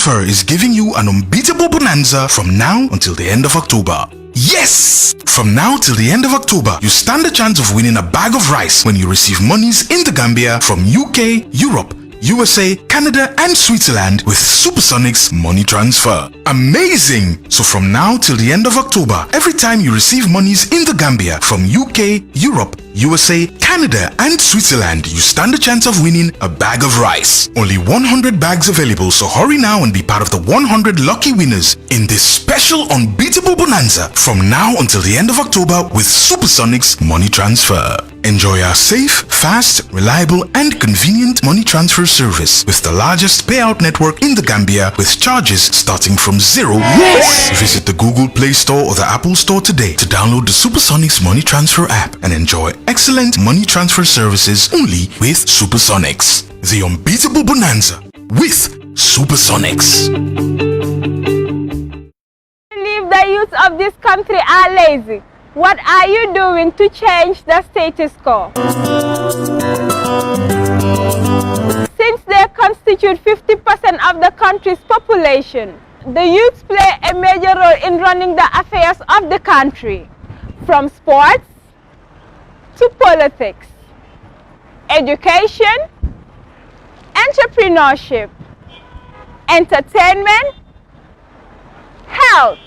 Transfer is giving you an unbeatable bonanza from now until the end of October. Yes! From now till the end of October, you stand a chance of winning a bag of rice when you receive monies in the Gambia from UK, Europe, USA, Canada and Switzerland with Supersonics money transfer. Amazing! So from now till the end of October, every time you receive monies in the Gambia from UK, Europe, USA, Canada and Switzerland, you stand a chance of winning a bag of rice. Only 100 bags available, so hurry now and be part of the 100 lucky winners in this special unbeatable bonanza from now until the end of October with Supersonics money transfer. Enjoy our safe, fast, reliable and convenient money transfer service with the largest payout network in the Gambia with charges starting from $0. Yes! Visit the Google Play Store or the Apple Store today to download the Supersonics money transfer app and enjoy excellent money transfer services only with Supersonics. The unbeatable bonanza with Supersonics. Believe the youth of this country are lazy. What are you doing to change the status quo? Since they constitute 50% of the country's population, the youth play a major role in running the affairs of the country, from sports to politics, education, entrepreneurship, entertainment, health,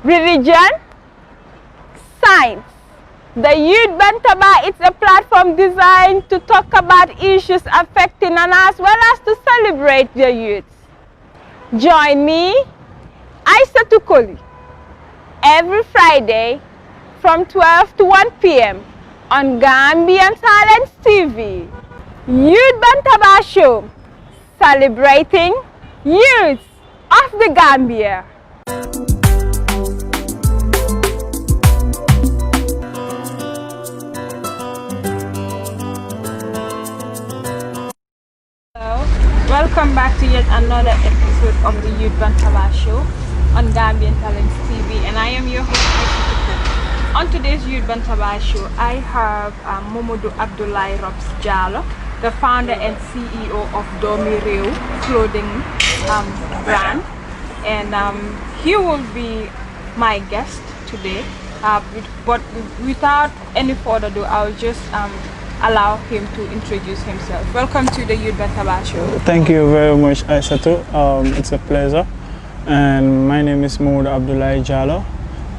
religion, science. The Youth Bantaba is a platform designed to talk about issues affecting and as well as to celebrate the youth. Join me, Aisa Tukoli, every Friday from 12 to 1 p.m. on Gambian Talents TV. Youth Bantaba Show, celebrating youth of the Gambia. Welcome back to yet another episode of the Youth Bantaba Show on Gambian Talents TV, and I am your host, Aisha. On today's Youth Bantaba Show, I have Momodu Abdoulaye Robs Jallow, the founder and CEO of Dormi clothing brand, and he will be my guest today. But without any further ado, I'll just allow him to introduce himself. Welcome to the Youth Bantaba Show. Thank you very much, Aisatu. It's a pleasure. And my name is Momodu Abdoulaye Jallow.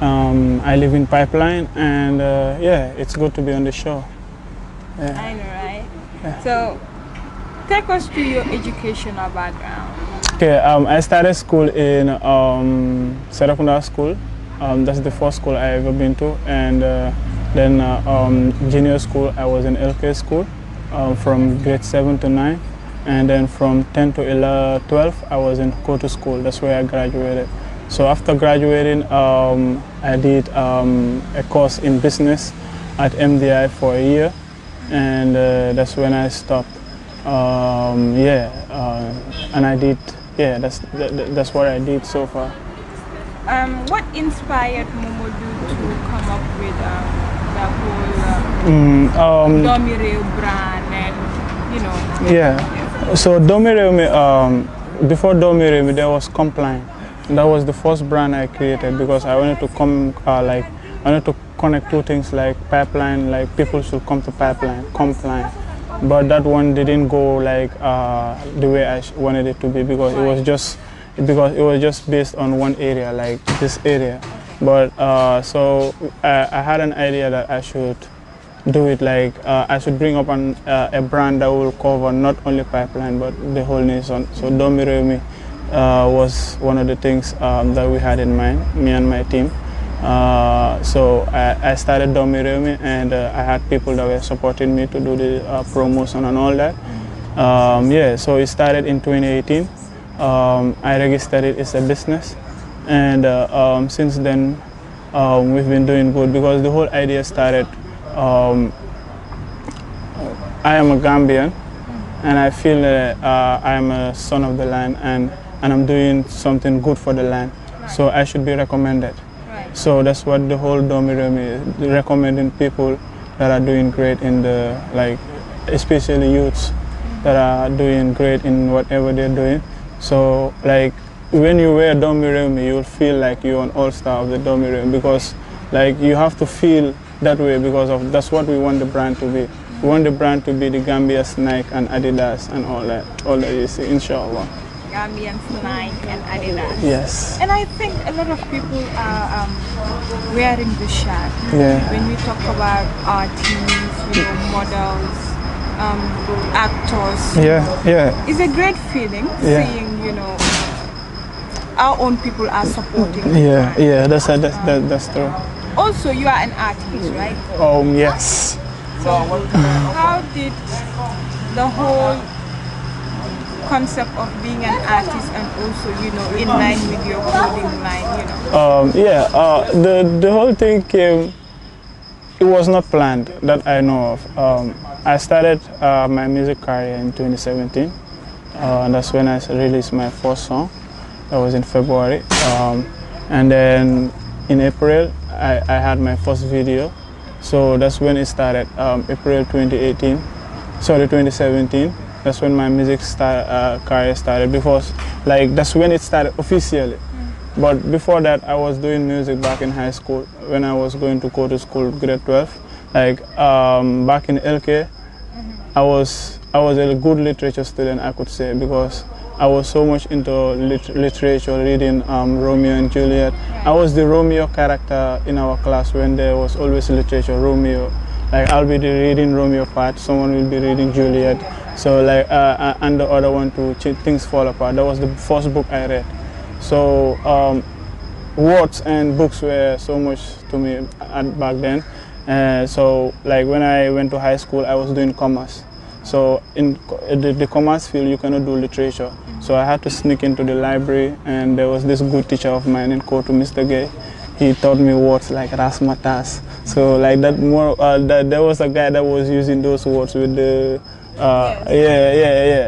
I live in Pipeline, and yeah, it's good to be on the show. Yeah. I know, right? Yeah. So, take us through your educational background. Okay, I started school in Serakunda School. That's the first school I ever been to, and then junior school, I was in LK school from grade 7 to 9. And then from 10 to 12, I was in Kotu school. That's where I graduated. So after graduating, I did a course in business at MDI for a year. And that's when I stopped. And I did, that's what I did so far. What inspired Momodu to come up with the whole Dormi brand and, you know? Yeah, so Dormi, before Dormi, there was Compline. That was the first brand I created because I wanted to I wanted to connect two things like pipeline, like people should come to pipeline, Compline. But that one didn't go like the way I wanted it to be because it was just based on one area, like this area. But so I had an idea that I should do it like I should bring up a brand that will cover not only pipeline but the whole nation. So Dormi was one of the things that we had in mind, me and my team. So I started Dormi and I had people that were supporting me to do the promotion and all that. Yeah, so it started in 2018. I registered it as a business, and since then we've been doing good because the whole idea started. I am a Gambian, and I feel that I am a son of the land, and I'm doing something good for the land, so I should be recommended. So that's what the whole Dormi is, recommending people that are doing great in the, like, especially youths that are doing great in whatever they're doing. So like when you wear Dormi Rewmi, you'll feel like you're an all-star of the Dormi Rewmi, because like you have to feel that way, because of that's what we want the brand to be. We want the brand to be the Gambia's Nike and Adidas and all that you see, inshallah. Gambian Nike and Adidas. Yes. And I think a lot of people are wearing the shirt. Yeah. When we talk about artists, models, actors. Yeah. It's a great feeling seeing, our own people are supporting. Yeah. That's true. Also, you are an artist, right? Yes. So, how did the whole concept of being an artist and also, in line with your clothing line, the whole thing came, it was not planned that I know of. I started my music career in 2017. That's when I released my first song. That was in February. And then in April, I had my first video. So that's when it started, April 2017. That's when my music career started, because like that's when it started officially. But before that, I was doing music back in high school when I was going to go to school, grade 12. Like back in LK, I was a good literature student, I could say, because I was so much into literature, reading Romeo and Juliet. I was the Romeo character in our class when there was always literature, Romeo. Like I'll be reading Romeo part, someone will be reading Juliet. So like, and the other one to Things Fall Apart. That was the first book I read. So words and books were so much to me back then. So like when I went to high school, I was doing commerce. So in the commerce field, you cannot do literature. So I had to sneak into the library, and there was this good teacher of mine in Kotu, Mr. Gay. He taught me words like rasmatas. So like that there was a guy that was using those words with the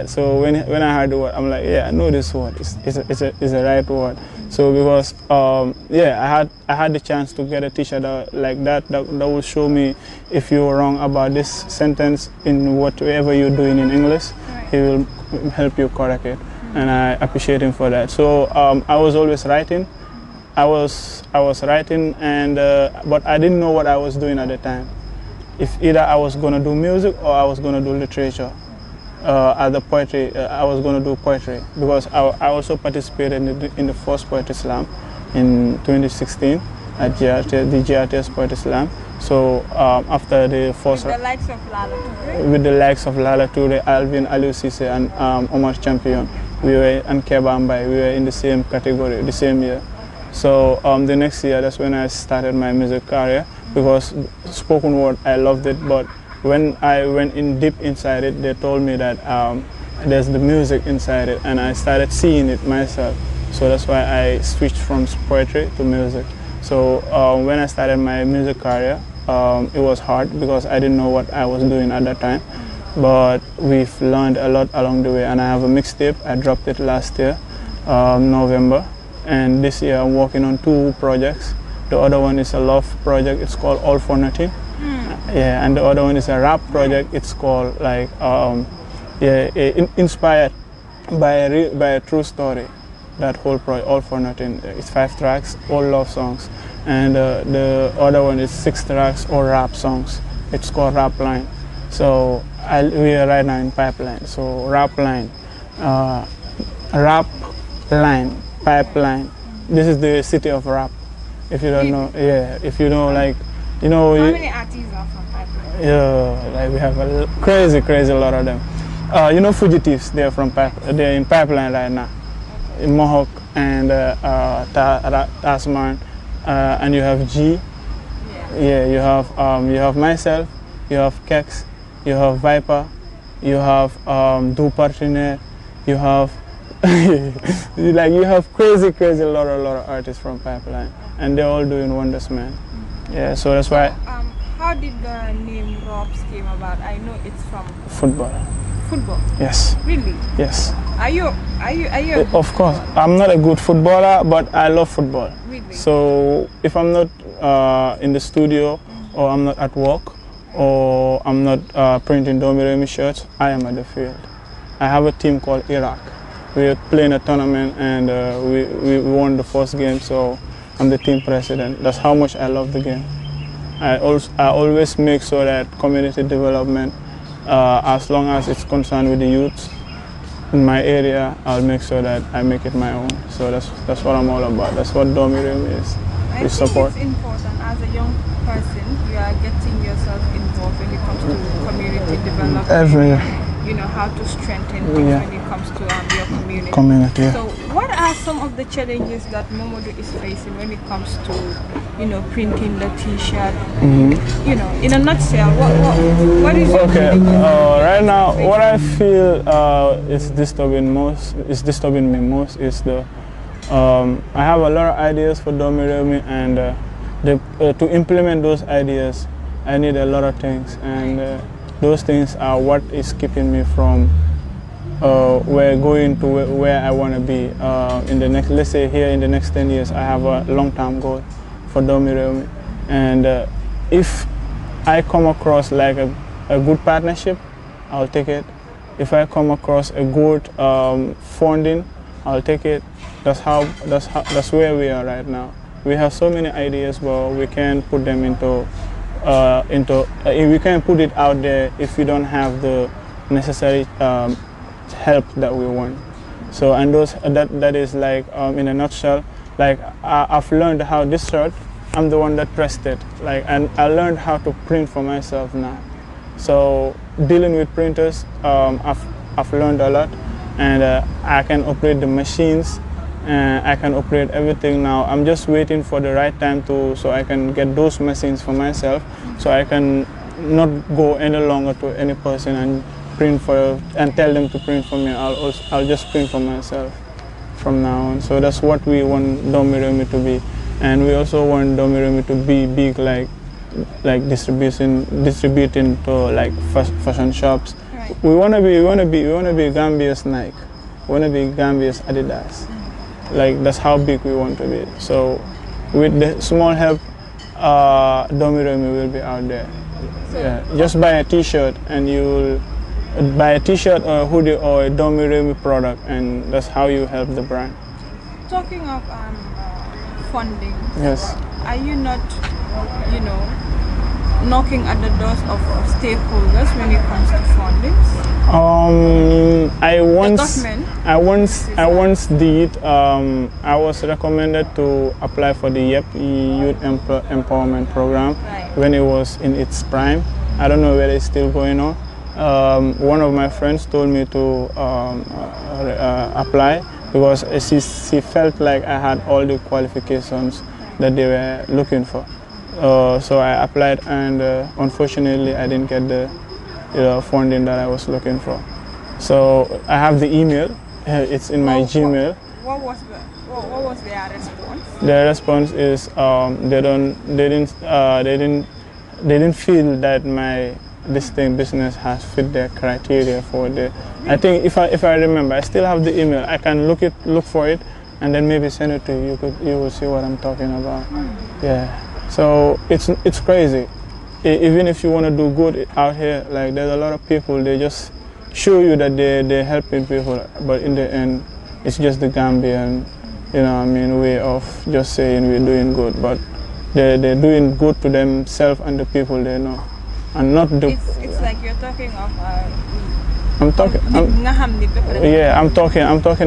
So when I heard the word, I'm like, I know this word. It's a right word. So because I had the chance to get a teacher that will show me if you're wrong about this sentence in whatever you're doing in English, he will help you correct it, and I appreciate him for that. So I was always writing. I was writing, and but I didn't know what I was doing at the time. If either I was gonna do music or I was gonna do literature. At the poetry, I was going to do poetry, because I also participated in the first Poetry Slam in 2016 at the GRTS Poetry Slam. So after the first... With the likes of Lala Toure? With the likes of Lala Toure, Alvin Aliou Cisse, and Omar Champion. And Keba Mbai, we were in the same category, the same year. So the next year, that's when I started my music career, because spoken word, I loved it, but when I went in deep inside it, they told me that there's the music inside it, and I started seeing it myself. So that's why I switched from poetry to music. So when I started my music career, it was hard because I didn't know what I was doing at that time. But we've learned a lot along the way, and I have a mixtape. I dropped it last year, November, and this year I'm working on 2 projects. The other one is a love project. It's called All for Nothing. And the other one is a rap project. It's called like inspired by a true story. That whole project, All for Nothing. It's 5 tracks, all love songs, and the other one is 6 tracks, all rap songs. It's called Rap Line. So we are right now in pipeline. So Rap Line, pipeline. This is the city of rap. If you don't know, if you know, like. How many artists are from Pipeline? Yeah, like we have a crazy lot of them. Fugitives, they're from they're in Pipeline right now. In Mohawk and Tasman, and you have G. You have myself, you have Kex, you have Viper, you have Du Partenaire, you have you have crazy lot of artists from Pipeline, and they're all doing wonders, man. Yeah, so that's why. How did the name Robs came about? I know it's from football. Football? Yes. Really? Yes. Are you? Of course, I'm not a good footballer, but I love football. Really? So if I'm not in the studio, or I'm not at work, or I'm not printing Dormi Rewmi shirts, I am at the field. I have a team called Iraq. we played a tournament and we won the first game. So I'm the team president. That's how much I love the game. I always make sure that community development, as long as it's concerned with the youth in my area, I'll make sure that I make it my own. So that's what I'm all about. That's what Dormi is. I think it's important as a young person, you are getting yourself involved when it comes to community development. You know how to strengthen things when it comes to your community. Yeah. So, what are some of the challenges that Momodu is facing when it comes to, printing the T-shirt? In a nutshell, what is your right now, what I feel is disturbing me most is the I have a lot of ideas for Rewmi, and to implement those ideas, I need a lot of things, and those things are what is keeping me from going to where I want to be in the next. Let's say here in the next 10 years, I have a long-term goal for Rewmi, and if I come across like a good partnership, I'll take it. If I come across a good funding, I'll take it. That's where we are right now. We have so many ideas, but we can't put them we can't put it out there if we don't have the necessary help that we want. So, and that is like in a nutshell. Like I've learned how this shirt, I'm the one that pressed it. Like, and I learned how to print for myself now. So dealing with printers, I've learned a lot, and I can operate the machines. I can operate everything now. I'm just waiting for the right time so I can get those machines for myself, so I can not go any longer to any person and print and tell them to print for me. I'll just print for myself from now on. So that's what we want Dormi to be, and we also want Dormi to be big, like distributing to like fashion shops. Right. We wanna be Gambia's Nike. We wanna be Gambia's Adidas. Like that's how big we want to be. So with the small help, Dormi will be out there. Yeah. Just buy a T-shirt and you'll buy a T-shirt or a hoodie or a Dormi product, and that's how you help the brand. Talking of funding, yes. Are you not, knocking at the doors of stakeholders when it comes to funding? I once did. I was recommended to apply for the YEP Youth Empowerment Program when it was in its prime. I don't know whether it's still going on. One of my friends told me to apply because she felt like I had all the qualifications that they were looking for. So I applied, and unfortunately I didn't get the funding that I was looking for. So I have the email. It's in my Gmail. What was their response? Their response is they didn't feel that my business has fit their criteria for the. I think if I remember, I still have the email. I can look for it, and then maybe send it to you. You will see what I'm talking about. Yeah. So it's crazy. Even if you want to do good out here, like there's a lot of people, they just show you that they're helping people, but in the end, it's just the Gambian, way of just saying we're doing good, but they're doing good to themselves and the people they know, and not the. It's like you're talking of. I'm talking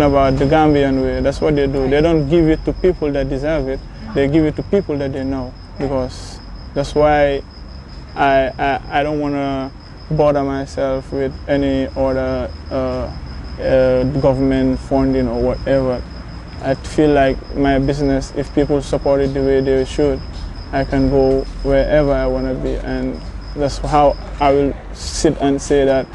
about the Gambian way. That's what they do. They don't give it to people that deserve it. They give it to people that they know, because that's why I don't want to bother myself with any other government funding or whatever. I feel like my business, if people support it the way they should, I can go wherever I want to be, and that's how I will sit and say that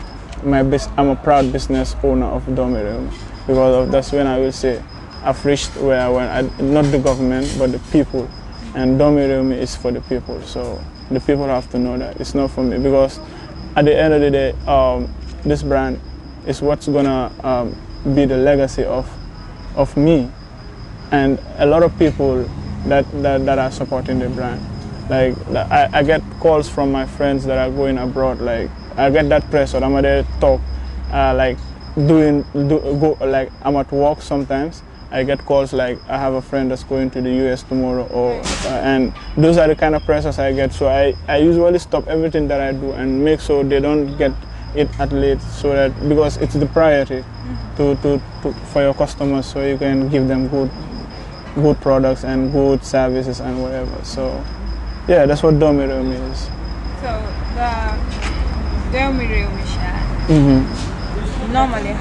I'm a proud business owner of Dormi, because that's when I will say I've reached where I want. Not the government, but the people, and Dormi is for the people. So the people have to know that it's not for me, because at the end of the day, this brand is what's gonna be the legacy of me, and a lot of people that are supporting the brand. Like I get calls from my friends that are going abroad. Like I get that pressure. I'm there talk. Like like I'm at work sometimes. I get calls like I have a friend that's going to the US tomorrow, and those are the kind of pressures I get. So I usually stop everything that I do and make sure they don't get it at late, so that because it's the priority for your customers, so you can give them good products and good services and whatever. So yeah, that's what Dormi Rewmi is. So the Dormi Rewmi share. Normally,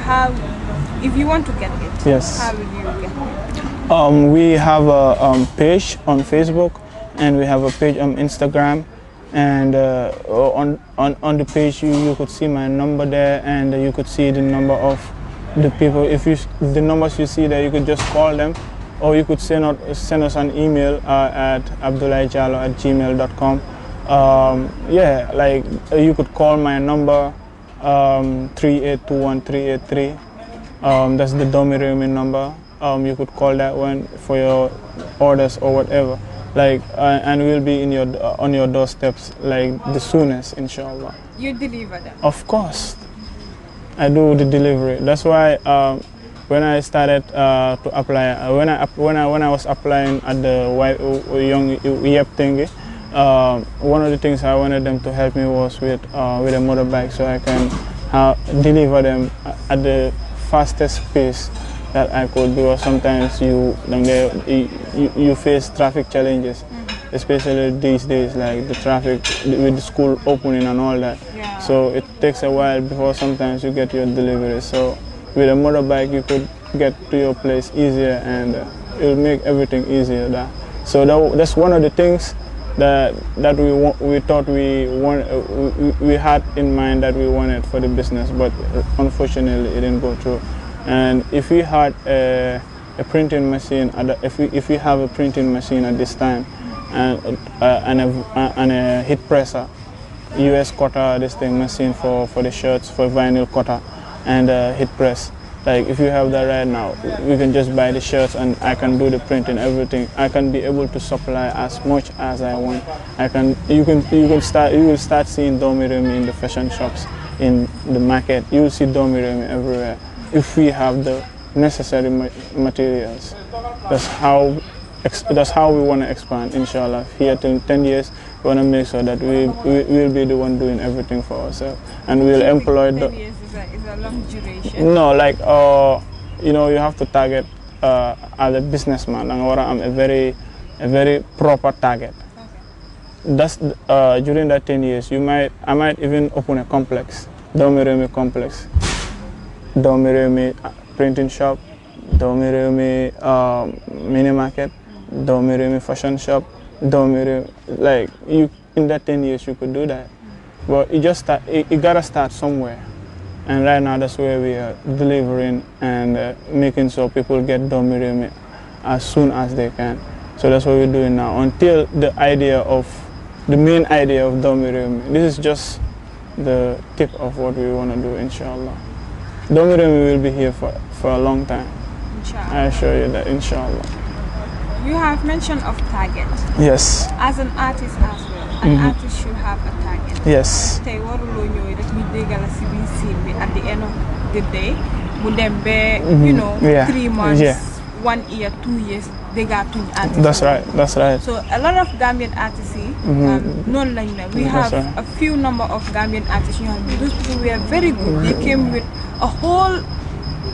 if you want to get it, yes, how will you get it? We have a page on Facebook, and we have a page on Instagram, and on the page you could see my number there, and you could see the number of the people. If the numbers you see there, you could just call them, or you could send us an email at abdullahijalo@gmail.com. Yeah, like you could call my number 3821-383. That's the Dormi Rewmi number. You could call that one for your orders or whatever. Like, and we'll be on your doorsteps like the soonest, inshallah. You deliver them? Of course, I do the delivery. That's why when I started to apply, when I was applying at the young YEP thingy, one of the things I wanted them to help me was with a motorbike, so I can deliver them at the fastest pace that I could, because sometimes you face traffic challenges, especially these days, like the traffic with the school opening and all that. Yeah. So it takes a while before sometimes you get your delivery. So with a motorbike you could get to your place easier, and it will make everything easier there. So that's one of the things that we thought we had in mind that we wanted for the business, but unfortunately it didn't go through. And if we had a printing machine, if we have a printing machine at this time, and a heat presser, US cutter, this thing machine for the shirts, for vinyl cutter, and a heat press. Like if you have that right now, we can just buy the shirts and I can do the printing, everything. I can be able to supply as much as I want. You will start seeing Dormi Rewmi in the fashion shops, in the market. You will see Dormi Rewmi everywhere if we have the necessary materials. That's how we want to expand, inshallah. Here till 10 years, we want to make sure that we will be the one doing everything for ourselves, and we'll employ 10 years is a long duration. No, like you have to target as a businessman, and I'm a very proper target. Okay. That's during that 10 years, I might even open a complex, Dormi Rewmi complex, Dormi Rewmi printing shop, Dormi Rewmi mini market, Dormi Rewmi fashion shop, Dormi Rewmi, like in that 10 years you could do that. But you gotta start somewhere. And right now that's where we are delivering and making sure people get Dormi Rewmi as soon as they can. So that's what we're doing now, until the main idea of Dormi Rewmi. This is just the tip of what we want to do, inshallah. Dormi Rewmi will be here for a long time. Inshallah. I assure you that, inshallah. You have mentioned of target. Yes. As an artist as well, an artist should have a target. Yes. At the end of the day, would them be, 3 months, 1 year, 2 years, they got to artists. That's right. That's right. So a lot of Gambian artists, we have a few number of Gambian artists. Those people were very good. They came with a whole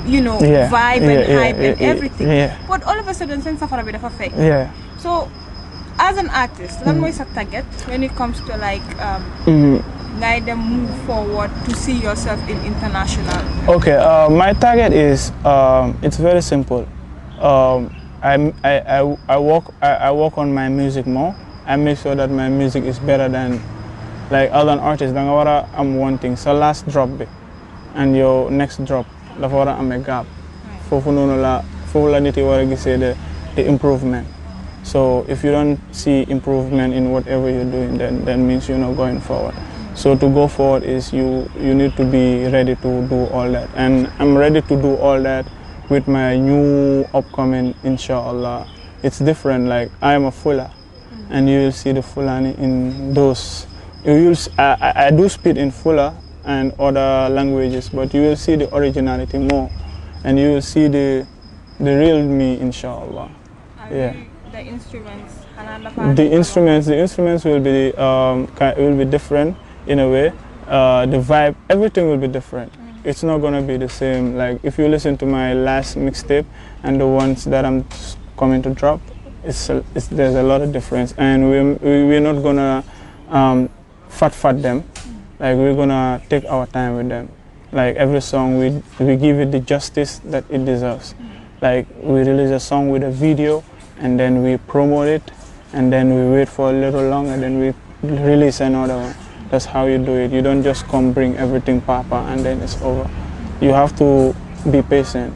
vibe and hype and everything. Yeah. But all of a sudden, sense of a bit of a fake. Yeah. So, as an artist, what is a target when it comes to like guide them move forward to see yourself in international? Okay. My target is it's very simple. I work on my music more. I make sure that my music is better than like other artists. I'm wanting so last drop and your next drop. I'm a gap. For the improvement. So if you don't see improvement in whatever you're doing, then that means you're not going forward. So to go forward is you need to be ready to do all that. And I'm ready to do all that with my new upcoming, inshallah. It's different, like I am a Fula, and you will see the Fulani in those. I do spit in Fula, and other languages, but you will see the originality more, and you will see the real me, inshallah. Yeah. The instruments. The instruments will be different in a way. The vibe, everything will be different. It's not gonna be the same. Like if you listen to my last mixtape and the ones that I'm coming to drop, there's a lot of difference, and we're not gonna fat them. Like we're gonna take our time with them. Like every song, we give it the justice that it deserves. Like we release a song with a video, and then we promote it, and then we wait for a little longer, then we release another one. That's how you do it. You don't just come bring everything papa and then it's over. You have to be patient.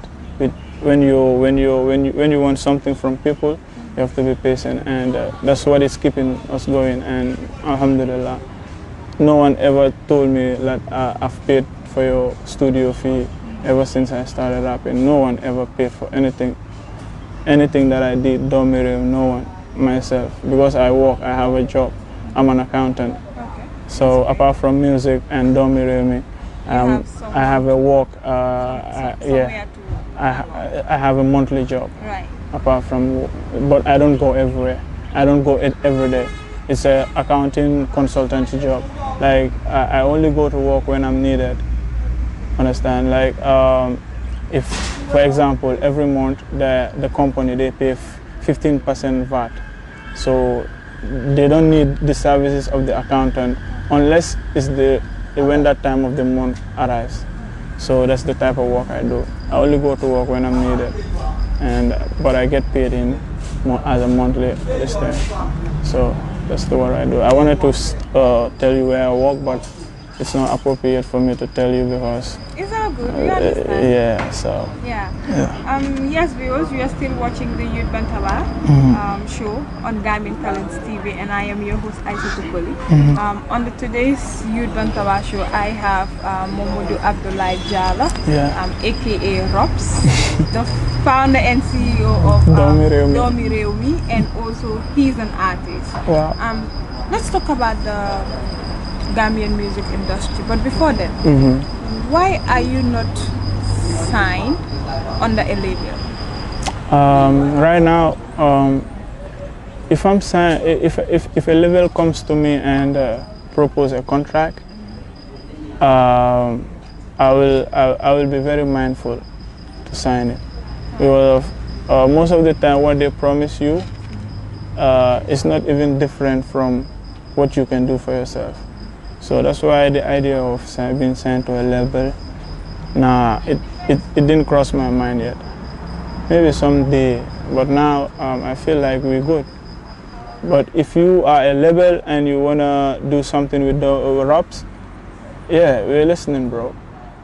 When you want something from people, you have to be patient, and that's what is keeping us going. And alhamdulillah, no one ever told me that I've paid for your studio fee ever since I started rapping. No one ever paid for anything that I did. Dormi, no one, myself, because I work, I have a job, I'm an accountant. Okay. So apart from music and Dormi, I have a work. I have a monthly job. Right. Apart from, but I don't go everywhere. I don't go every day. It's a accounting consultancy job. Like I only go to work when I'm needed. Understand? Like if, for example, every month the company they pay 15% VAT, so they don't need the services of the accountant unless it's when that time of the month arrives. So that's the type of work I do. I only go to work when I'm needed, but I get paid as a monthly this time. So that's what I do. I wanted to tell you where I work, but it's not appropriate for me to tell you because it's all good. We understand. Yeah. So yeah. Yes, viewers, we are still watching the Youth Bantaba show on Gambian Talents TV, and I am your host Aisha Tukoli. On today's Youth Bantaba show, I have Momodu Abdullah Jala, aka Rops, the founder and CEO of Dormi Rewmi, and also he's an artist. Wow. Let's talk about the Gambian music industry, but before that, why are you not signed under a label? Right now, if I'm signed, if a label comes to me and propose a contract, I will be very mindful to sign it, because most of the time what they promise you is not even different from what you can do for yourself. So that's why the idea of being signed to a label, it didn't cross my mind yet. Maybe someday, but now I feel like we're good. But if you are a label and you wanna do something with the raps, yeah, we're listening, bro.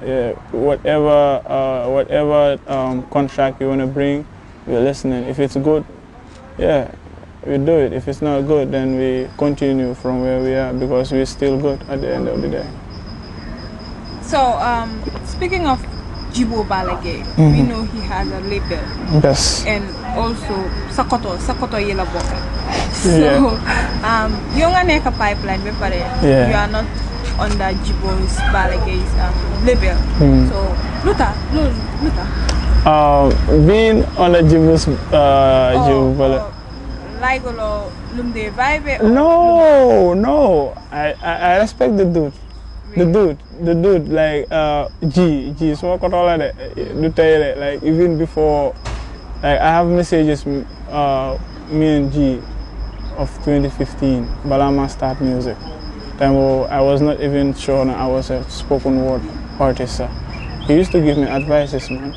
Yeah, whatever contract you wanna bring, we're listening. If it's good, yeah, we do it. If it's not good, then we continue from where we are, because we're still good at the end of the day. So, speaking of Jibo Balage, we know he has a label. Yes. And also Sakoto Yela Boka. So, you're going to pipeline, but you are not under Jibo's Balage's label. So, Luta. Being under Jibo's Jibo Ligolo Lumde Vibe? No. I respect the dude. Really? The dude, like G, so like even before, like I have messages, me and G of 2015, Balama start music. Time I was not even sure that I was a spoken word artist. He used to give me advices, man.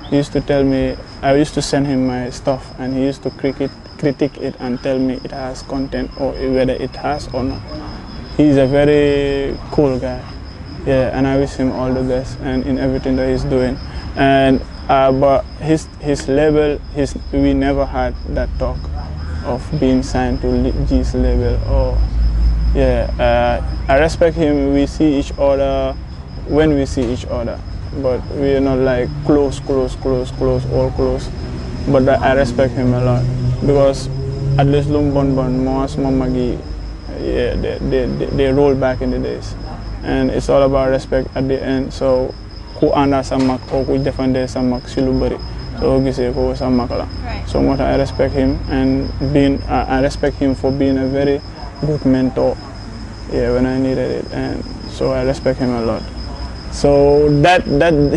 He used to tell me, I used to send him my stuff, and he used to critique it and tell me it has content or whether it has or not. He's a very cool guy, yeah, and I wish him all the best and in everything that he's doing. And but his label, we never had that talk of being signed to G's label. Or yeah, I respect him. We see each other when we see each other, but we are not like close, all close. But I respect him a lot, because at least Lumbon Mas Mamagi, yeah, they roll back in the days. and it's all about respect at the end. So ku anda sa mag or ku defende sa mag si lu bari. So gisee ko sa mag la. So what I respect him, and I respect him for being a very good mentor. Yeah, when I needed it, and so I respect him a lot. So that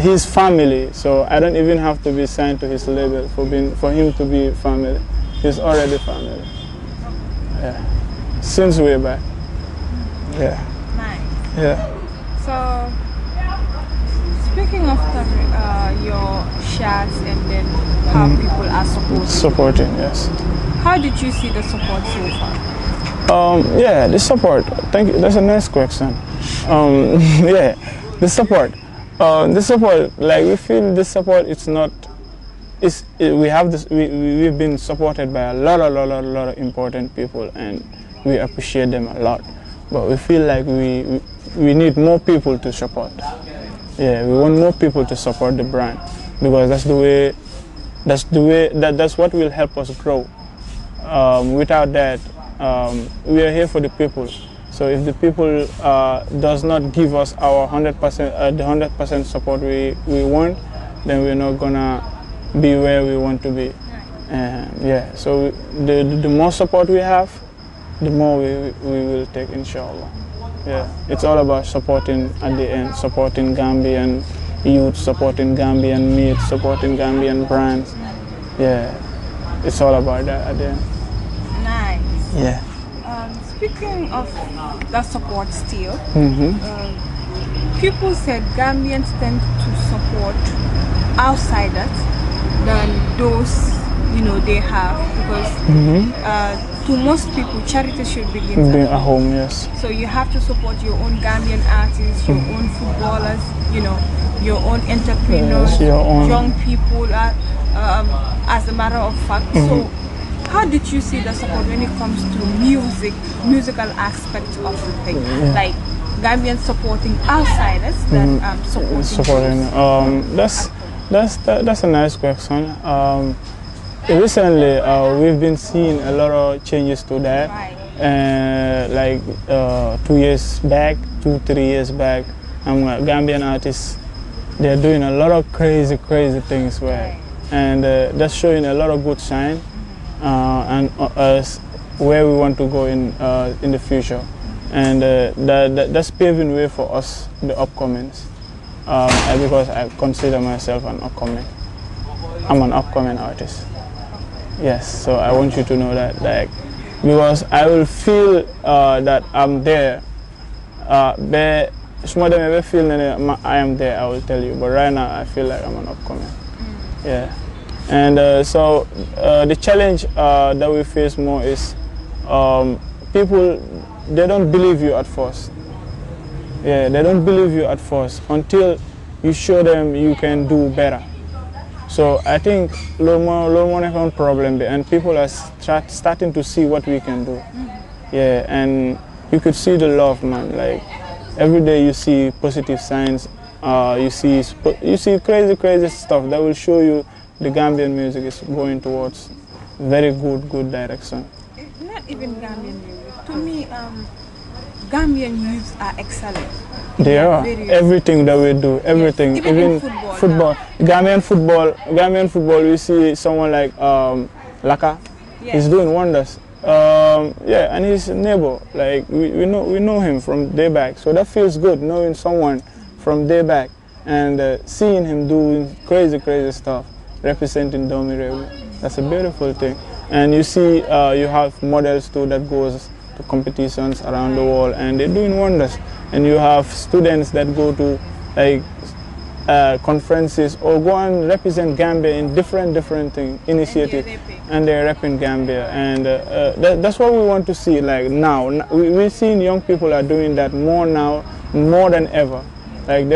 his family. So I don't even have to be signed to his label for him to be family. He's already family. Yeah, since way back. Yeah. Nice. Yeah. So, speaking of your shots and then how people are Supporting, yes. how did you see the support so far? Yeah, the support. Thank you. That's a nice question. Yeah, the support. The support. Like we feel the support. It's not. We have this. We've been supported by a lot of important people, and we appreciate them a lot. But we feel like we need more people to support. Yeah, we want more people to support the brand, because that's what will help us grow. Without that, we are here for the people. So if the people does not give us our 100%, the 100% support we want, then we're not gonna be where we want to be. Yeah. So the more support we have, the more we will take, inshallah. Yeah, it's all about supporting at the end, supporting Gambian youth, supporting Gambian meat, supporting Gambian brands. Yeah, it's all about that at the end. Nice. Yeah. Speaking of the support still, people said Gambians tend to support outsiders than those they have, because to most people charity should begin Being at home, yes. So you have to support your own Gambian artists, your own footballers, your own entrepreneurs, Yes, your own. young people, as a matter of fact. So how did you see the support when it comes to musical aspects of the thing? Yeah. Like Gambians supporting outsiders than supporting That's a nice question. Recently, we've been seeing a lot of changes to that. Right. Like 2 years back, 2-3 years back, Gambian artists, they're doing a lot of crazy things, right? And that's showing a lot of good sign, and us where we want to go in the future, and that's paving way for us, the upcomings. Because I consider myself an upcoming. I'm an upcoming artist. Yes, so I want you to know that, like, because I will feel that I'm there. More than ever feel that I am there, I will tell you. But right now, I feel like I'm an upcoming. Yeah, and so the challenge that we face more is people, they don't believe you at first. Yeah, they don't believe you at first until you show them you can do better. So I think low more problem there, and people are starting to see what we can do. Yeah, and you could see the love, man. Like every day you see positive signs. You see crazy stuff that will show you the Gambian music is going towards very good direction. Not even Gambian music. To me, Gambian youths are excellent. They are. Everything that we do, everything, Yes. even in football. Gambian football, we see someone like Laka. Yes. He's doing wonders. Yeah, and his neighbor, like we know him from day back, so that feels good, knowing someone from day back and seeing him doing crazy stuff, representing Dormi. That's a beautiful thing. And you see, you have models too that goes to competitions around the world, and they're doing wonders. And you have students that go to like conferences or go and represent Gambia in different initiatives, and they're repping Gambia, and that's what we want to see. Like now, we're seeing young people are doing that more now, more than ever. Like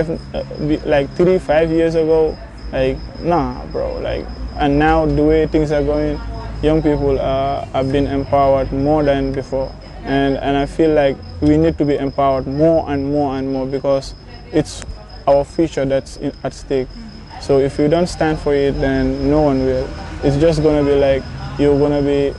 like 3-5 years ago, like nah, bro. Like, and now the way things are going, young people have been empowered more than before. And I feel like we need to be empowered more and more, because it's our future that's at stake. So if we don't stand for it, then no one will. It's just going to be like you're gonna be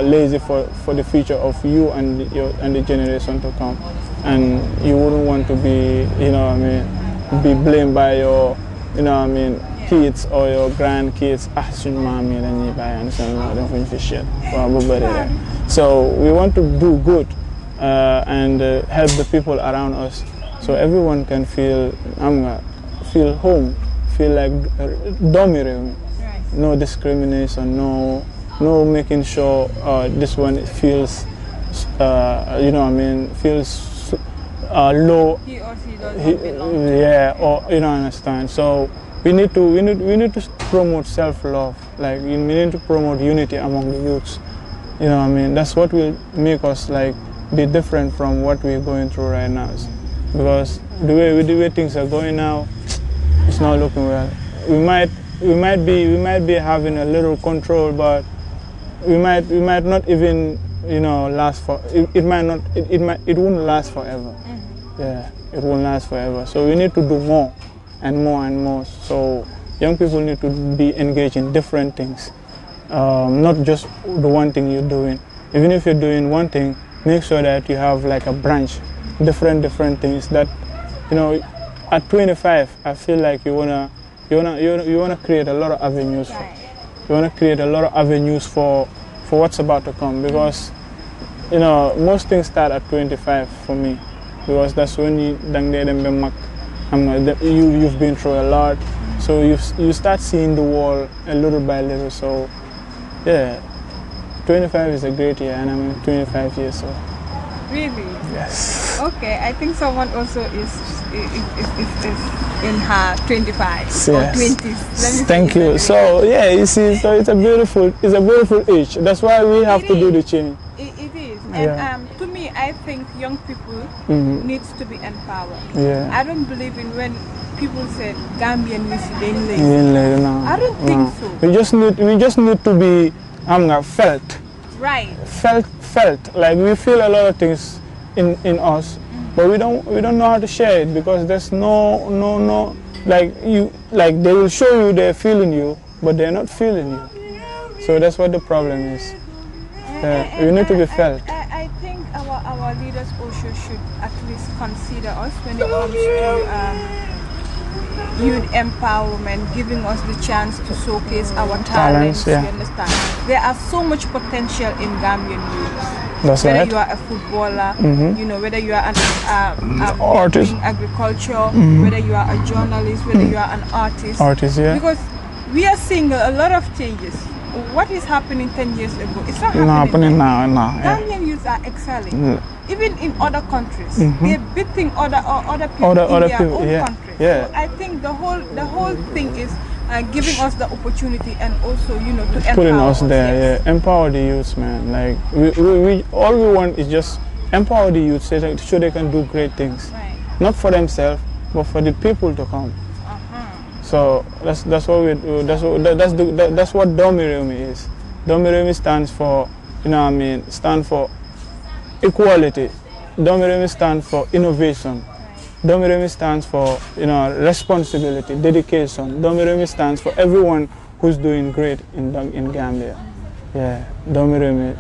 lazy for the future of you and the generation to come, and you wouldn't want to be, you know what I mean, be blamed by your, you know what I mean, kids or your grandkids. Mommy, then you buy and say, no, don't finish shit. So we want to do good and help the people around us, so everyone can feel feel home, feel like Dormi Rewmi. No discrimination, no making sure this one feels, you know what I mean, feels low. He or she doesn't belong. Yeah, or you don't understand. So we need to promote self-love. Like we need to promote unity among the youths. You know what I mean? That's what will make us like be different from what we're going through right now. Because the way things are going now, it's not looking well. We might be having a little control, but we might not even, you know, last for it won't last forever. Yeah, it won't last forever. So we need to do more and more and more. So young people need to be engaged in different things, not just the one thing you're doing. Even if you're doing one thing, make sure that you have like a branch, different things that, you know, at 25, I feel like you wanna create a lot of avenues. You wanna create a lot of avenues for what's about to come, because, you know, most things start at 25 for me, because that's when you've been through a lot, so you start seeing the world a little by little. So yeah, 25 is a great year, and I'm 25 years old. Really? Yes. Okay, I think someone also is in her 25s or Yes. 20s. Thank you. So yeah, you see, so it's a beautiful age. That's why we have to do the change. It is, Yeah. and to me, I think young people needs to be empowered. Yeah. I don't believe in when people say Gambian we see them lazy. No, I don't think so. We just need to be felt. Right. Felt like we feel a lot of things in us, but we don't know how to share it, because there's no like they will show you they're feeling you, but they're not feeling you. So that's what the problem is. You need to be felt. I think our leaders also should at least consider us when it comes to youth empowerment, giving us the chance to showcase our talents. Yeah. You understand? There are so much potential in Gambian youth. That's whether right. you are a footballer, you know, whether you are an Artist. doing agriculture, whether you are a journalist, whether you are an artist. Yeah. Because we are seeing a lot of changes. What is happening 10 years ago? It's not happening now. Yeah. Gambian youths are excelling. Even in other countries, they're beating other people in their own countries. Yeah. So I think the whole thing is giving us the opportunity, and also, you know, to empower Putting us there. yes. Yeah. Empower the youth, man. Like we all we want is just empower the youth so they can do great things. Right. Not for themselves, but for the people to come. So that's what we do. That's what Dormi Rewmi is. Dormi Rewmi stands for, you know what I mean, stand for equality. Dormi Rewmi stands for innovation. Dormi Rewmi stands for, you know, responsibility, dedication. Dormi Rewmi stands for everyone who's doing great in Gambia. Yeah, Dormi Rewmi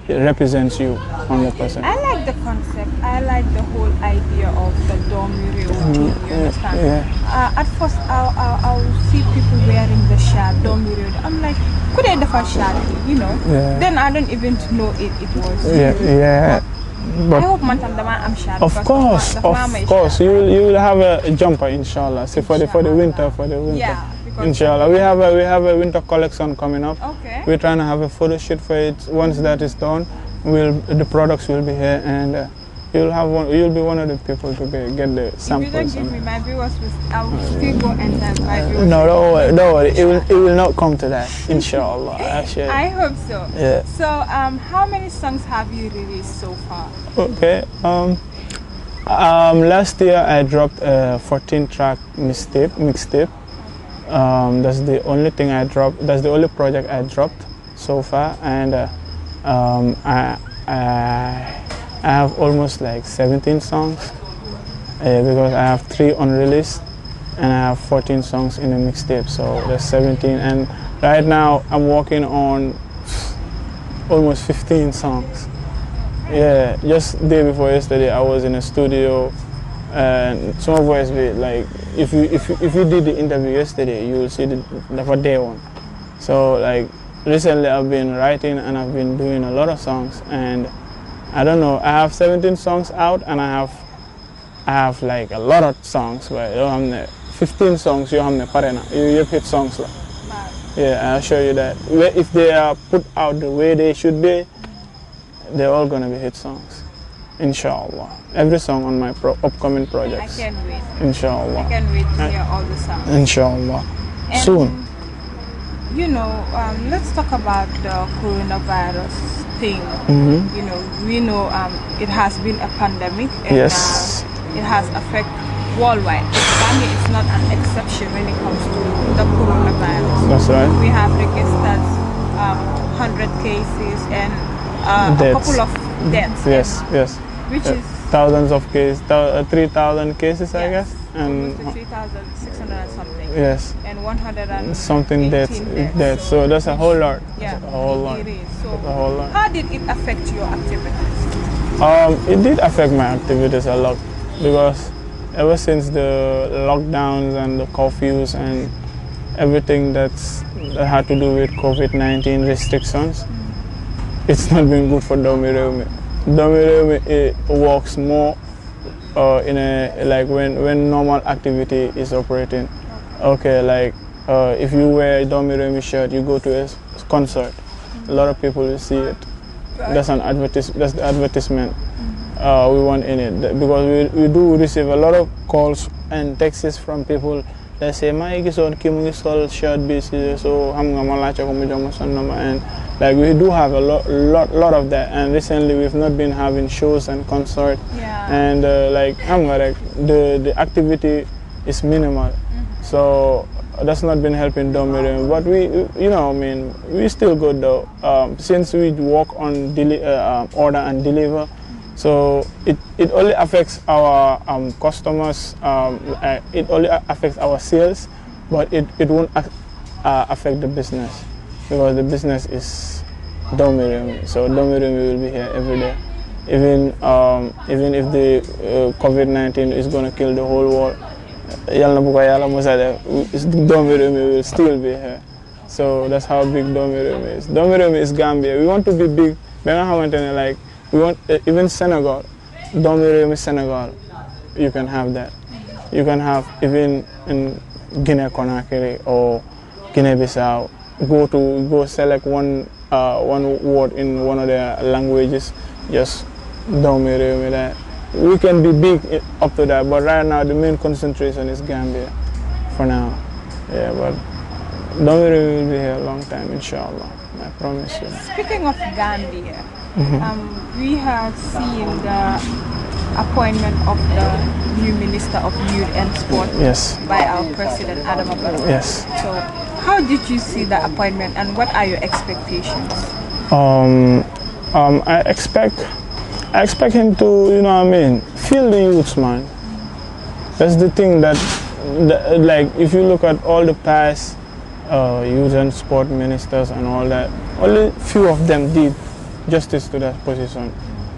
represents you 100%. I like the concept. I like the whole idea of the Dormi Rewmi. You understand? Yeah. At first, I'll see people wearing the shirt Dormi Rewmi. I'm like, could I have a shirt? You know? Yeah. Then I don't even know it was. Yeah. I But hope I'm shirt. of course, you will have a jumper, inshallah. So for the winter. Yeah. Because Inshallah, we have a winter collection coming up. okay. We're trying to have a photo shoot for it. Once that is done, the products will be here, and you'll be one of the people to get the samples. If you don't give me my viewers, I will still go and then my viewers. No, don't worry. It will not come to that, inshallah. Actually. I hope so. Yeah. So, how many songs have you released so far? Okay. Last year I dropped a 14-track mixtape. That's the only thing I dropped. That's the only project I dropped so far, and I have almost like 17 songs because I have 3 unreleased, and I have 14 songs in the mixtape. So there's 17, and right now I'm working on almost 15 songs. Yeah, just day before yesterday, I was in a studio, and some of us be like, if you did the interview yesterday, you will see the for day one. So like recently, I've been writing and I've been doing a lot of songs, and I don't know, I have 17 songs out, and I have like a lot of songs, but you have 15 songs. You have parena, you hit songs like. Yeah, I'll show you that. If they are put out the way they should be, they're all gonna be hit songs, inshallah. Every song on my upcoming projects. I can't wait. Inshallah. I can't wait to hear all the songs. Inshallah. And, soon. You know, let's talk about the coronavirus thing. You know, we know it has been a pandemic, and Yes. it has affected worldwide. Gambia is not an exception when it comes to the coronavirus. That's right. We have registered 100 cases and a Deaths. couple of deaths. Yes, yes. Which is thousands of cases, 3,000 cases, I guess, and almost 3,600 and something. yes, And 100 and something deaths. deaths. So that's a whole lot. Yeah, That's a whole lot. it is. So, That's a whole lot. how did it affect your activities? It did affect my activities a lot because ever since the lockdowns and the curfews and everything that had to do with COVID-19 restrictions, it's not been good for Dormi Rewmi. Dormi Rewmi, it works more in a like when normal activity is operating. Okay, like if you wear a Dormi Rewmi shirt, you go to a concert, a lot of people will see it. That's an That's the advertisement we want in it, because we do receive a lot of calls and texts from people that say, "My son came sol shirt basis, so I'm gonna and like we do have a lot of that. And recently we've not been having shows and concerts, and like the activity is minimal, so that's not been helping Dormi Rewmi. But we still good though, since we work on order and deliver. So it only affects our customers, it only affects our sales, but it won't affect the business, because the business is Dormi Rewmi. So Dormi Rewmi will be here every day. Even if the COVID-19 is going to kill the whole world, Dormi Rewmi will still be here. So that's how big Dormi Rewmi is. Dormi Rewmi is Gambia. We want to be big. Like, we want even Senegal, Dormi Rewmi Senegal, you can have that. You can have even in Guinea Conakry or Guinea-Bissau. Go select one word in one of their languages, just Dormi Rewmi that. We can be big up to that, but right now the main concentration is Gambia for now. Yeah, but Dormi Rewmi will be here a long time, inshallah. I promise you. Speaking of Gambia, we have seen the appointment of the new Minister of Youth and Sport by our President Adam Barrow. Yes. So, how did you see the appointment, and what are your expectations? I expect him to, feel the youths, man. That's the thing that like, if you look at all the past youth and sport ministers and all that, only few of them did justice to that position.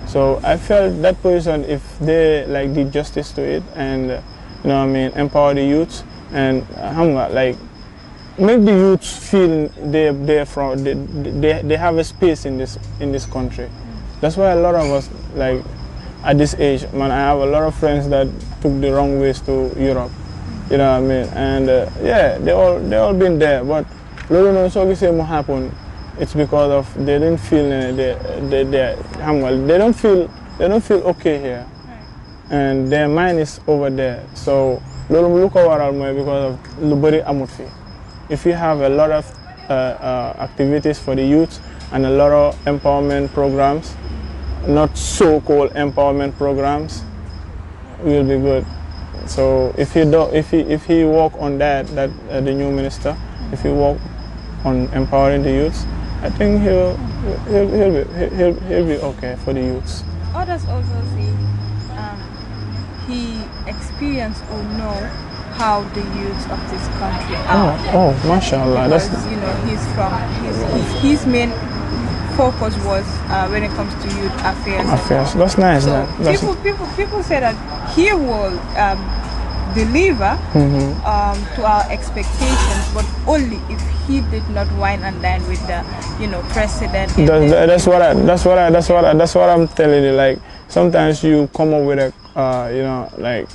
So I felt that position, if they did justice to it and empower the youths and make the youths feel they have a space in this country. That's why a lot of us, like at this age, man, I have a lot of friends that took the wrong ways to Europe. You know what I mean? And yeah, they all been there, but what happened. It's because of they didn't feel they don't feel okay here, and their mind is over there. So look because of Lubari Amutfi. If you have a lot of activities for the youth and a lot of empowerment programs, not so-called empowerment programs, will be good. So if he work on that the new minister, if he work on empowering the youths, I think he'll be okay for the youths. Others also say he experienced or know how the youths of this country are. Oh, mashallah. Because, he's main focus was when it comes to youth affairs. Affairs. That's nice. So That's people say that he will deliver to our expectations, but only if he did not wine and dine with the president. That's what I'm telling you. Like sometimes you come up with a like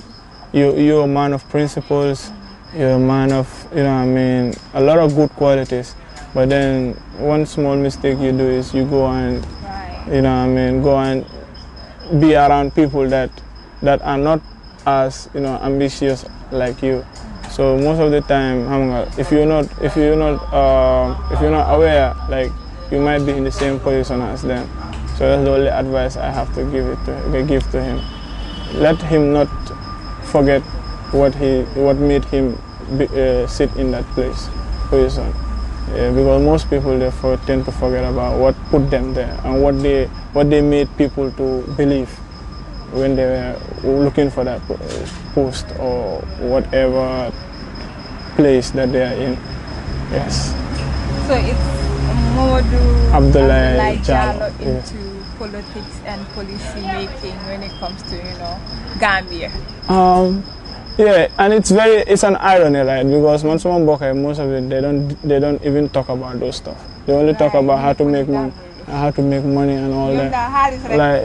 you're a man of principles. You're a man of a lot of good qualities. But then one small mistake you do is you go and go and be around people that are not as ambitious like you. So most of the time, if you're not aware, like you might be in the same position as them. So that's the only advice I have to give to him. Let him not forget what made him sit in that position. Because most people therefore tend to forget about what put them there and what they made people to believe when they were looking for that post or whatever place that they are in. Yes. So it's Modu Abdullah Jallo Jallo, into politics and policy making when it comes to Gambia. Yeah, and it's an irony, right? Because most of it they don't even talk about those stuff. They only talk about how to make money and all that. Like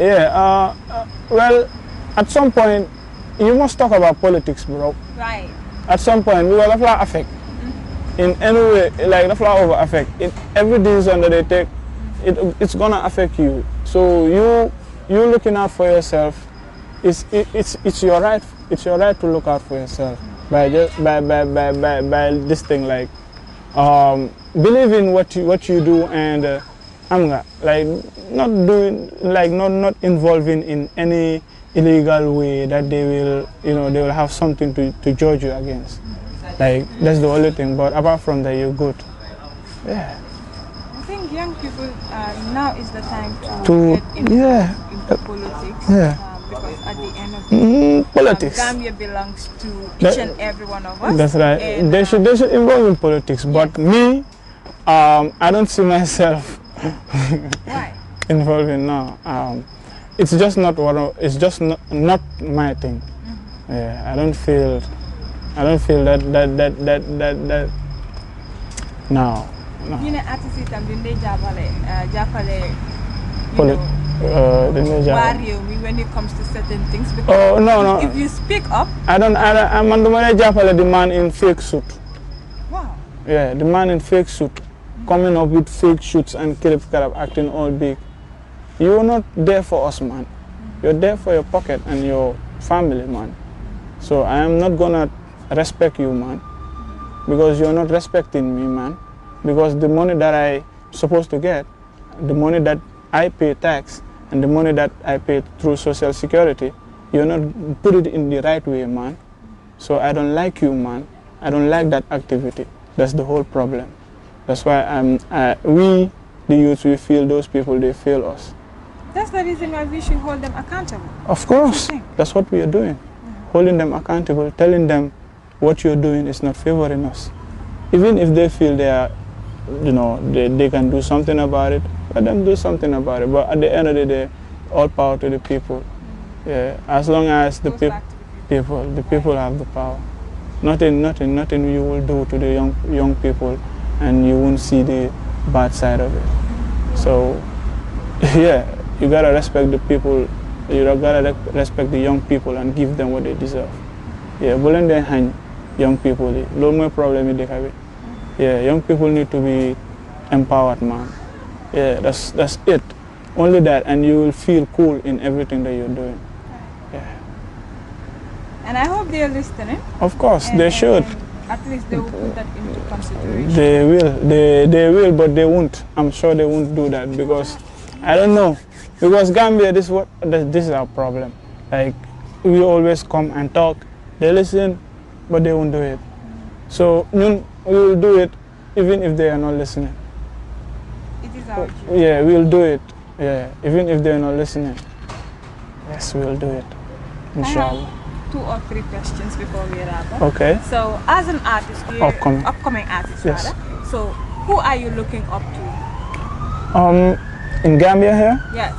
well, at some point you must talk about politics, bro. Right. At some point, because that's what affect. In any way, like that's what over affect. Every decision that they take, it's gonna affect you. So you looking out for yourself. It's your right. It's your right to look out for yourself by this thing, like believe in what you do and like not involving in any illegal way that they will have something to judge you against. Like that's the only thing. But apart from that, you're good. Yeah. I think young people now is the time to get into politics. Yeah. Because at the end of the day, politics. Gambia belongs to each and every one of us. That's right. And, they should involve in politics. But me, I don't see myself why? involving now. It's just not not my thing. Yeah, I don't feel that no. You know, artists they when it comes to certain things, because if you speak up, I'm the man in fake suit. Wow. Yeah, the man in fake suit, coming up with fake shoots and acting all big. You're not there for us, man. You're there for your pocket and your family, man. So I am not gonna respect you, man, because you're not respecting me, man. Because the money that I supposed to get, the money that I pay tax, and the money that I pay through Social Security, you're not put it in the right way, man. So I don't like you, man. I don't like that activity. That's the whole problem. That's why we, the youth, we feel those people, they fail us. That's the reason why we should hold them accountable. Of course, that's what we are doing. Holding them accountable, telling them what you're doing is not favoring us. Even if they feel they are, they can do something about it, let them do something about it. But at the end of the day, all power to the people. Yeah, as long as the people have the power. Nothing you will do to the young people, and you won't see the bad side of it. So, yeah, you gotta respect the people. You gotta respect the young people and give them what they deserve. Yeah, but then they hang young people. No more problem they have. Yeah, young people need to be empowered, man. Yeah, that's it. Only that, and you will feel cool in everything that you're doing. Yeah. And I hope they are listening. Of course, they should. At least they will put that into consideration. They will. They will, but they won't. I'm sure they won't do that because I don't know. Because Gambia, this is our problem. Like we always come and talk. They listen, but they won't do it. So we will do it even if they are not listening. It is our duty. Yeah, we'll do it. Yeah, even if they are not listening. Yes, we'll do it. Inshallah. I have 2 or 3 questions before we wrap up. Okay. So, as an artist, upcoming artist, yes. rather. So, who are you looking up to? In Gambia here, Yes.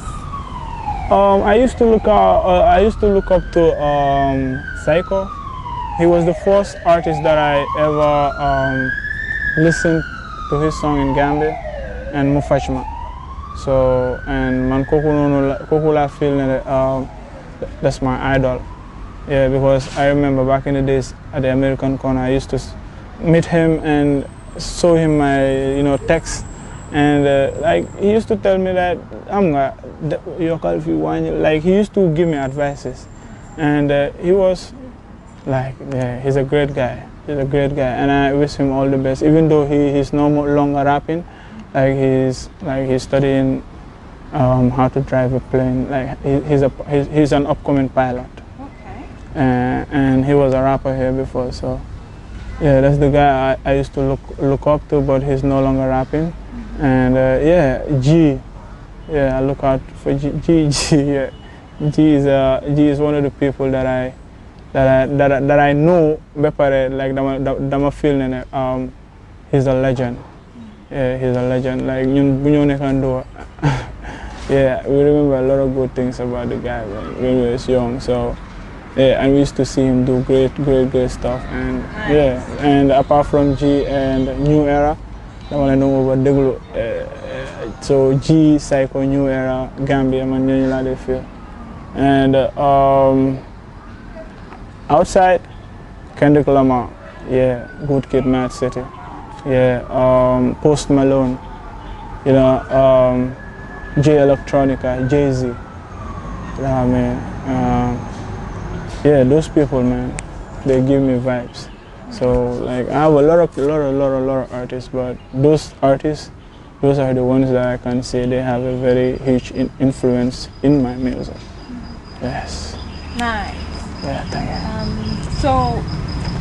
I used to look up to Psycho. He was the first artist that I ever listened to his song in Gambia, and Mufashma. So, and man koku la feel that's my idol. Yeah, because I remember back in the days at the American Corner, I used to meet him and show him my text, and like he used to tell me that like he used to give me advices, and he was like, yeah, he's a great guy. He's a great guy, and I wish him all the best. Even though he's no longer rapping, like he's studying how to drive a plane. Like he's an upcoming pilot. Okay. And he was a rapper here before, so yeah, that's the guy I used to look up to, but he's no longer rapping. And yeah, G, yeah, I look out for G. Yeah, G is one of the people that I know. Like dama feeling he's a legend. Yeah, he's a legend. Like yeah, we remember a lot of good things about the guy when we was young. So yeah, and we used to see him do great stuff. And nice. Yeah, and apart from G and New Era, I want to know about Deglo. So G, Psycho, New Era, Gambia, man, they feel. And outside, Kendrick Lamar, yeah, Good Kid, Mad City, yeah, Post Malone, J Electronica, Jay-Z, you know what I mean? Yeah, those people, man, they give me vibes. So like I have a lot of artists, but those artists, those are the ones that I can say they have a very huge influence in my music. Yes. Nice. Yeah, thank you. So,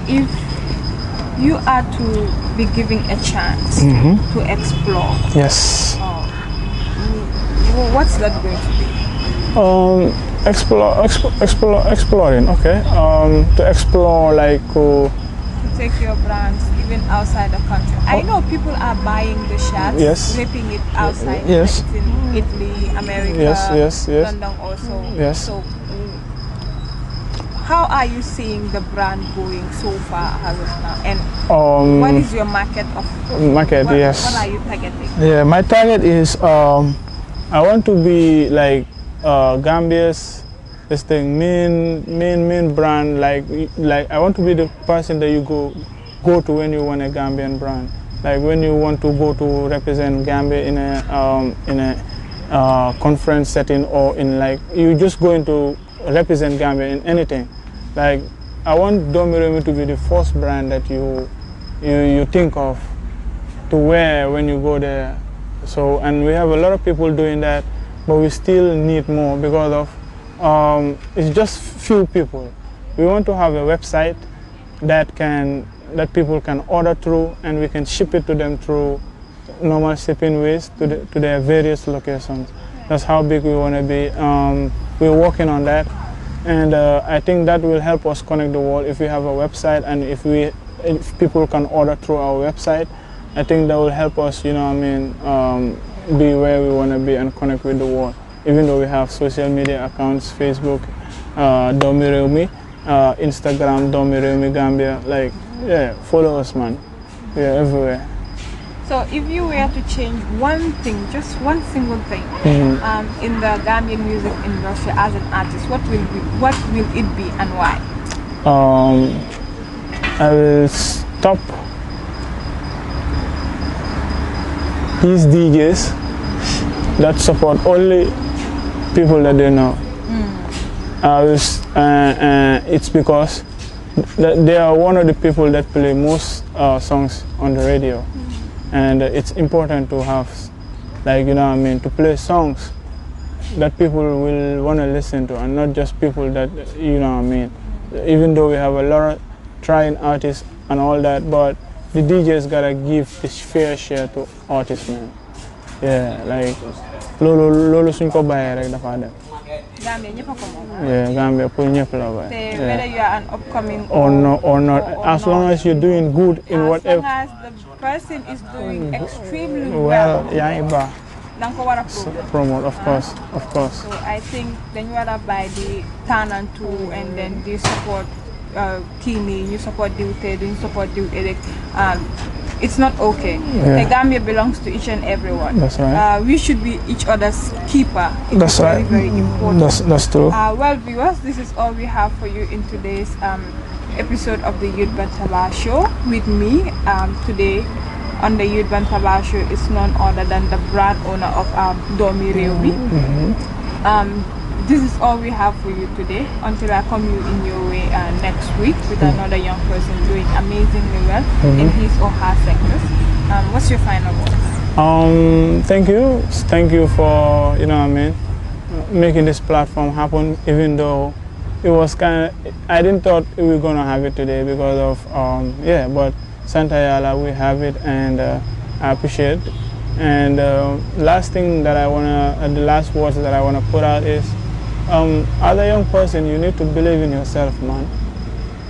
if you are to be given a chance to explore, yes. What's that going to be? Exploring. Okay. To explore, like. To take your brands even outside the country. I know people are buying the shirts, yes, ripping it outside. Yes. Like in Italy, America, yes. London also. Yes. So, how are you seeing the brand going so far as of now? And what is your market of? Yes. What are you targeting? Yeah, my target is I want to be like Gambia's main brand. Like I want to be the person that you go to when you want a Gambian brand. Like when you want to go to represent Gambia in a conference setting, or in like you just going to represent Gambia in anything. Like I want Dormi to be the first brand that you think of to wear when you go there. So, and we have a lot of people doing that, but we still need more because of it's just few people. We want to have a website that people can order through, and we can ship it to them through normal shipping ways to their various locations. That's how big we want to be. We're working on that, and I think that will help us connect the world if we have a website, and if people can order through our website. I think that will help us, be where we want to be and connect with the world. Even though we have social media accounts, Facebook, Dormi Rewmi, Instagram, Dormi Rewmi Gambia. Like, yeah, follow us, man. We are everywhere. So, if you were to change one thing, just one single thing, in the Gambian music industry as an artist, what will it be and why? I will stop these DJs that support only people that they know. It's because they are one of the people that play most songs on the radio, and it's important to have, to play songs that people will want to listen to, and not just people that, even though we have a lot of trying artists and all that, but the DJs gotta give this fair share to artists, man. Yeah, like lolo suñ ko baye rek dafa dem. Gambia ñepp ko mom. Yeah, Gambia pour ñepp la baye. Whether you are an upcoming or not, as long as you're doing good in whatever. As long as the person is doing extremely well, yaa ngi baax. danga ko war a promote, of course, of course. So I think dañu war a buy the turn and two and then the support Kini, you support the Ute, you support the Edek. It's not okay. The Gambia belongs to each and everyone. That's right. We should be each other's keeper. That's right. Very, very important. That's true. Well, viewers, this is all we have for you in today's episode of the Youth Bantaba Show. With me today on the Youth Bantaba Show is none other than the brand owner of Dormi, Rewmi. This is all we have for you today until I come you in your way next week with another young person doing amazingly well in his or her sectors. What's your final words? Thank you for, you know what I mean, making this platform happen, even though it was I didn't thought we were gonna have it today because of but Santa Yala, we have it, and I appreciate it. And last thing that the last words that I wanna put out is, as a young person, you need to believe in yourself, man.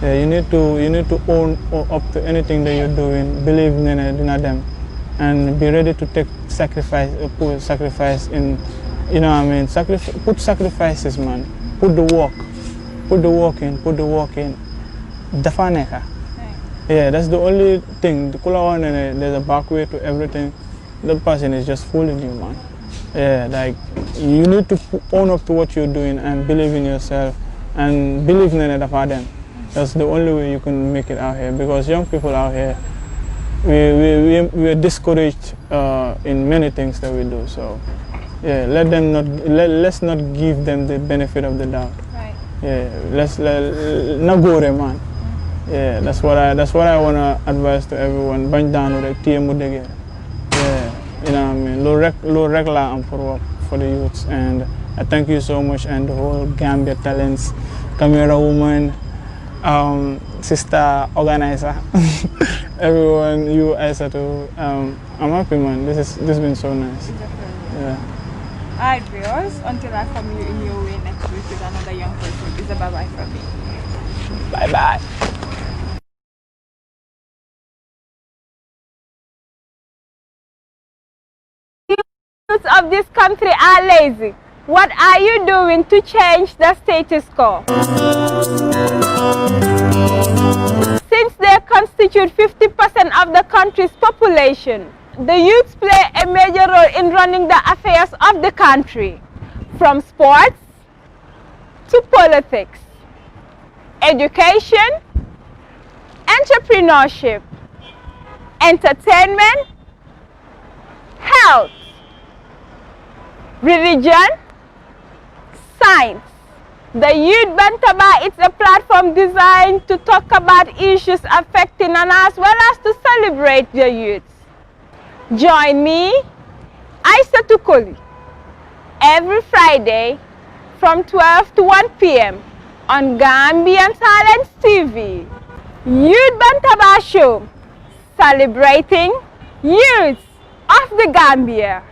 Yeah, you need to own up to anything that you're doing. Believe in them, and be ready to take put sacrifice in. You know what I mean? Put sacrifices, man. Put the work in. Dafaneka. Yeah, that's the only thing. There's a back way to everything. The person is just fooling you, man. Yeah, like you need to own up to what you're doing and believe in yourself and believe in the them. That's the only way you can make it out here, because young people out here, we're discouraged in many things that we do. So yeah, let's not give them the benefit of the doubt. Right. Yeah, let's not go there, man. Yeah, that's what I wanna advise to everyone. Bang down with the team. Yeah. You know what I mean? Low regular and for the youths, and I thank you so much, and the whole Gambia Talents, camera woman, sister organizer, everyone, you Isa too. I'm happy, man. This has been so nice. Yeah. Alright, viewers, until I come you in your way next week with another young person, it's a bye-bye from me. Bye-bye. Of this country are lazy. What are you doing to change the status quo? Since they constitute 50% of the country's population, the youths play a major role in running the affairs of the country, from sports to politics, education, entrepreneurship, entertainment, health, religion, science. The Youth Bantaba is a platform designed to talk about issues affecting and as well as to celebrate the youth. Join me, Isa Tukoli, every Friday from 12 to 1 p.m. on Gambian Talents TV. Youth Bantaba Show, celebrating youth of the Gambia.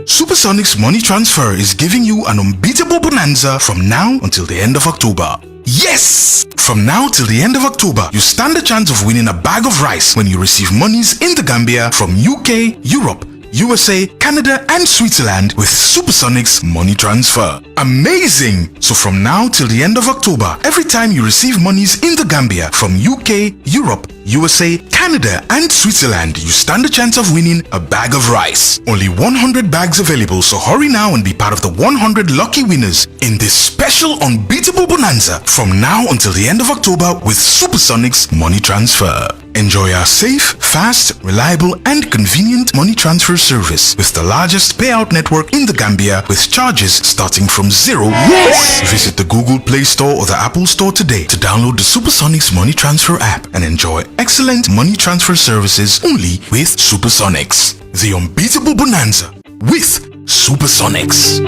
Supersonic's money transfer is giving you an unbeatable bonanza from now until the end of October. Yes! From now till the end of October, you stand a chance of winning a bag of rice when you receive monies in the Gambia from UK, Europe, USA, Canada and Switzerland with Supersonic's money transfer. Amazing! So from now till the end of October, every time you receive monies in the Gambia from UK, Europe, USA, Canada and Switzerland, you stand a chance of winning a bag of rice. Only 100 bags available, so hurry now and be part of the 100 lucky winners in this special unbeatable bonanza from now until the end of October with Supersonic's money transfer. Enjoy our safe, fast, reliable and convenient money transfer service with the largest payout network in the Gambia with charges starting from $0. Yes! Visit the Google Play Store or the Apple Store today to download the Supersonics Money Transfer app and enjoy excellent money transfer services only with Supersonics. The unbeatable bonanza with Supersonics.